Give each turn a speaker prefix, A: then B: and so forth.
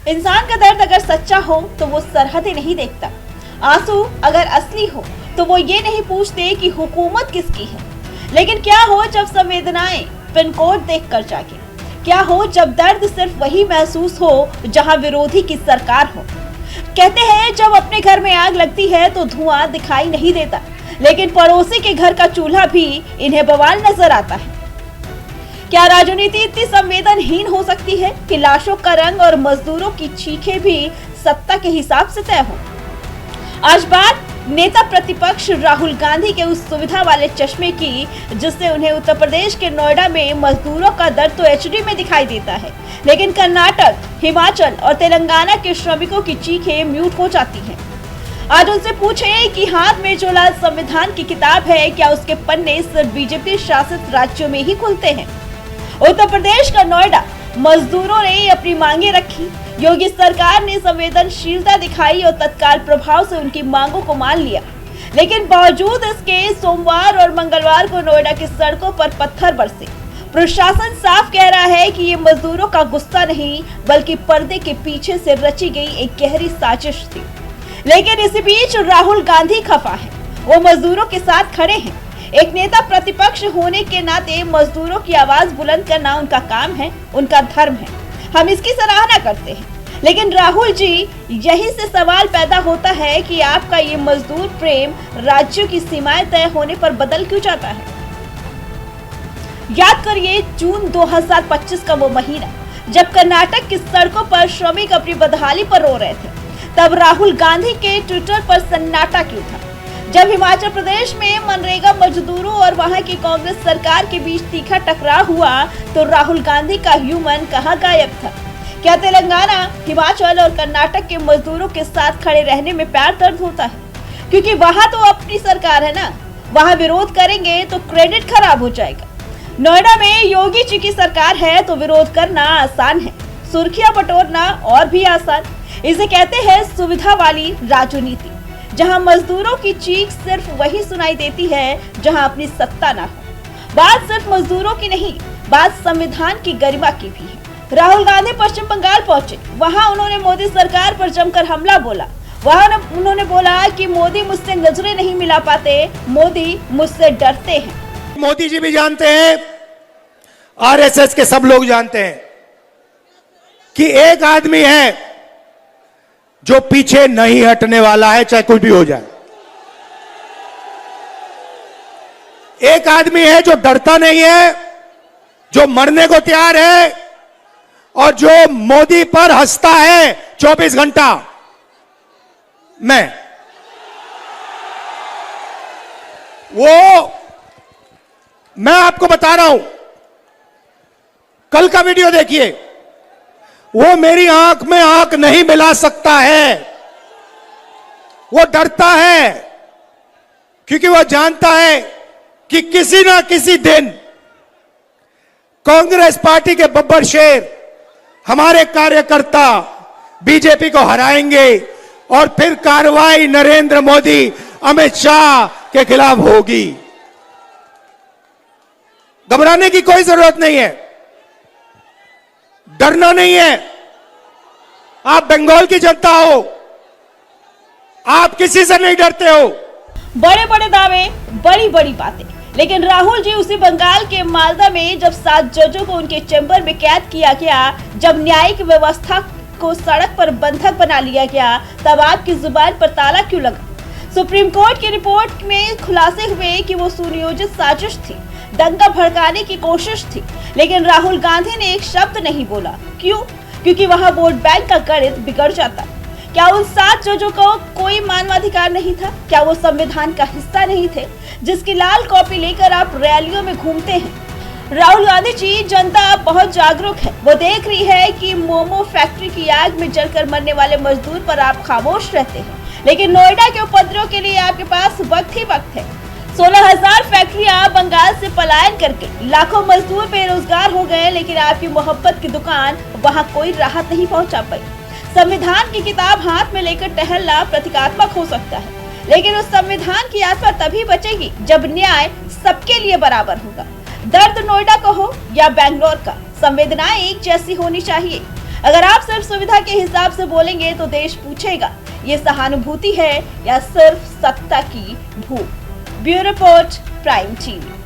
A: इंसान का दर्द अगर सच्चा हो तो वो सरहदें नहीं देखता। आंसू अगर असली हो तो वो ये नहीं पूछते कि हुकूमत किसकी है। लेकिन क्या हो जब संवेदनाएं पिन कोड देखकर जागे? क्या हो जब दर्द सिर्फ वही महसूस हो जहां विरोधी की सरकार हो? कहते हैं जब अपने घर में आग लगती है तो धुआं दिखाई नहीं देता, लेकिन पड़ोसी के घर का चूल्हा भी इन्हें बवाल नजर आता है। क्या राजनीति इतनी संवेदनहीन हो सकती है कि लाशों का रंग और मजदूरों की चीखें भी सत्ता के हिसाब से तय हो? आज बात नेता प्रतिपक्ष राहुल गांधी के उस सुविधा वाले चश्मे की जिससे उन्हें उत्तर प्रदेश के नोएडा में मजदूरों का दर्द तो एचडी में दिखाई देता है, लेकिन कर्नाटक, हिमाचल और तेलंगाना के श्रमिकों की चीखें म्यूट हो जाती हैं। आज उनसे पूछें कि हाथ में जो लाल संविधान की किताब है, क्या उसके पन्ने सिर्फ बीजेपी शासित राज्यों में ही खुलते हैं? उत्तर प्रदेश का नोएडा मजदूरों ने अपनी मांगे रखी। योगी सरकार ने संवेदनशीलता दिखाई और तत्काल प्रभाव से उनकी मांगों को मान लिया, लेकिन बावजूद इसके सोमवार और मंगलवार को नोएडा की सड़कों पर पत्थर बरसे। प्रशासन साफ कह रहा है कि ये मजदूरों का गुस्सा नहीं बल्कि पर्दे के पीछे से रची गई एक गहरी साजिश थी। लेकिन इसी बीच राहुल गांधी खफा है। वो मजदूरों के साथ खड़े हैं। एक नेता प्रतिपक्ष होने के नाते मजदूरों की आवाज बुलंद करना उनका काम है, उनका धर्म है। हम इसकी सराहना करते हैं। लेकिन राहुल जी, यही से सवाल पैदा होता है कि आपका ये मजदूर प्रेम राज्यों की सीमाएं तय होने पर बदल क्यों जाता है? याद करिए जून 2025 का वो महीना जब कर्नाटक की सड़कों पर श्रमिक अपनी बदहाली पर रो रहे थे। तब राहुल गांधी के ट्विटर पर सन्नाटा क्यों था? जब हिमाचल प्रदेश में मनरेगा मजदूरों और वहां की कांग्रेस सरकार के बीच तीखा टकराव हुआ तो राहुल गांधी का ह्यूमन कहां गायब था? क्या तेलंगाना, हिमाचल और कर्नाटक के मजदूरों के साथ खड़े रहने में पैर दर्द होता है? क्योंकि वहां तो अपनी सरकार है ना, वहां विरोध करेंगे तो क्रेडिट खराब हो जाएगा। नोएडा में योगी जी की सरकार है तो विरोध करना आसान है, सुर्खियां बटोरना और भी आसान। इसे कहते हैं सुविधा वाली राजनीति, जहां मजदूरों की चीख सिर्फ वही सुनाई देती है जहां अपनी सत्ता ना हो। बात सिर्फ मजदूरों की नहीं, बात संविधान की गरिमा की भी है। राहुल गांधी पश्चिम बंगाल पहुंचे। वहां उन्होंने मोदी सरकार पर जमकर हमला बोला। वहां उन्होंने बोला कि मोदी मुझसे नजरें नहीं मिला पाते, मोदी मुझसे डरते हैं।
B: मोदी जी भी जानते हैं, आरएसएस के सब लोग जानते हैं कि एक आदमी है जो पीछे नहीं हटने वाला है, चाहे कुछ भी हो जाए। एक आदमी है जो डरता नहीं है, जो मरने को तैयार है और जो मोदी पर हंसता है 24 घंटा। मैं आपको बता रहा हूं, कल का वीडियो देखिए। वो मेरी आंख में आंख नहीं मिला सकता है, वो डरता है क्योंकि वो जानता है कि किसी ना किसी दिन कांग्रेस पार्टी के बब्बर शेर, हमारे कार्यकर्ता बीजेपी को हराएंगे और फिर कार्रवाई नरेंद्र मोदी, अमित शाह के खिलाफ होगी। घबराने की कोई जरूरत नहीं है, डरना नहीं है। आप बंगाल की जनता हो, आप किसी से नहीं डरते हो।
A: बड़े बड़े दावे, बड़ी बड़ी बातें, लेकिन राहुल जी उसी बंगाल के मालदा में जब 7 जजों को उनके चैम्बर में कैद किया गया, जब न्यायिक व्यवस्था को सड़क पर बंधक बना लिया गया, तब आपकी जुबान पर ताला क्यों लगा? सुप्रीम कोर्ट की रिपोर्ट में खुलासे हुए कि वो सुनियोजित साजिश थी, दंगा भड़काने की कोशिश थी, लेकिन राहुल गांधी ने एक शब्द नहीं बोला। क्यों? क्योंकि वहां वोट बैंक का गणित बिगड़ जाता। क्या उन 7 जजों को कोई मानवाधिकार नहीं था? क्या वो संविधान का हिस्सा नहीं थे जिसकी लाल कॉपी लेकर आप रैलियों में घूमते हैं? राहुल गांधी जी, जनता अब बहुत जागरूक है। वो देख रही है कि मोमो फैक्ट्री की आग में जलकर मरने वाले मजदूर पर आप खामोश रहते हैं, लेकिन नोएडा के उपद्रव के लिए आपके पास वक्त ही वक्त है। 16,000 फैक्ट्रियां बंगाल से पलायन करके लाखों मजदूर बेरोजगार हो गए, लेकिन आपकी मोहब्बत की दुकान वहां कोई राहत नहीं पहुंचा पाई। संविधान की किताब हाथ में लेकर टहलना प्रतीकात्मक हो सकता है, लेकिन उस संविधान की आत्मा तभी बचेगी जब न्याय सबके लिए बराबर होगा। दर्द नोएडा का हो या बेंगलोर का, संवेदनाएं एक जैसी होनी चाहिए। अगर आप सिर्फ सुविधा के हिसाब से बोलेंगे तो देश पूछेगा ये सहानुभूति है या सिर्फ सत्ता की भूख। Bureau report, prime TV.